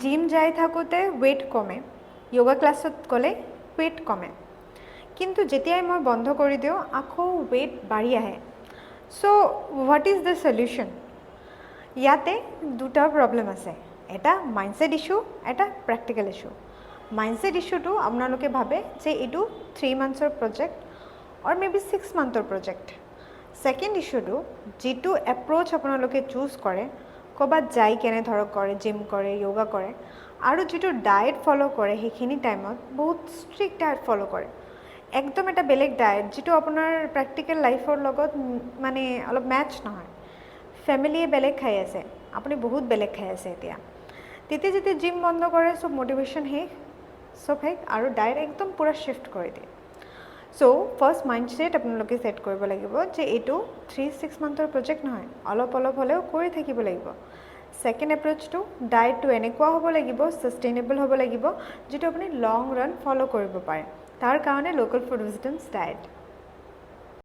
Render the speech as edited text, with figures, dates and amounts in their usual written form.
Gym যাই থাকোঁতে weight কমে, য়োগা ক্লাছত গ'লে ৱেইট কমে, কিন্তু যেতিয়াই মই বন্ধ কৰি দিওঁ আকৌ ৱেইট বাঢ়ি আহে। So' what is the solution? ইয়াতে দুটা প্ৰব্লেম আছে, এটা মাইণ্ডছেট ইছ্যু, এটা প্ৰেক্টিকেল ইছ্যু। মাইণ্ডছেট ইছ্যুটো আপোনালোকে ভাবে যে এইটো 3 মান্থছৰ প্ৰজেক্ট অৰ মে বি 6 মান্থৰ প্ৰজেক্ট। ছেকেণ্ড ইছ্যুটো যিটো এপ্ৰ'চ আপোনালোকে চুজ কৰে, ক'ৰবাত যাই কেনে ধৰক কৰে, জিম কৰে, য়োগা কৰে, আৰু যিটো ডায়েট ফ'ল' কৰে সেইখিনি টাইমত বহুত ষ্ট্ৰিক্ট ডায়েট ফ'ল' কৰে, একদম এটা বেলেগ ডায়েট যিটো আপোনাৰ প্ৰেক্টিকেল লাইফৰ লগত মানে অলপ মেটচ নহয়। ফেমিলিয়ে বেলেগ খাই আছে, আপুনি বহুত বেলেগ খাই আছে এতিয়া। তেতিয়া যেতিয়া জিম বন্ধ কৰে চব মটিভেশ্যন শেষ, আৰু ডায়েট একদম পূৰা শ্বিফ্ট কৰি দিয়ে। চ' ফাৰ্ষ্ট মাইণ্ডছেট আপোনালোকে ছেট কৰিব লাগিব যে এইটো 3-6 মান্থৰ প্ৰজেক্ট নহয়, অলপ অলপ হ'লেও কৰি থাকিব লাগিব। ছেকেণ্ড এপ্ৰ'চটো ডায়েটটো এনেকুৱা হ'ব লাগিব, ছাষ্টেইনেবল হ'ব লাগিব, যিটো আপুনি লং ৰান ফ'ল' কৰিব পাৰে। তাৰ কাৰণে লোকেল ফুড ৰেজিষ্টেন্স ডায়েট।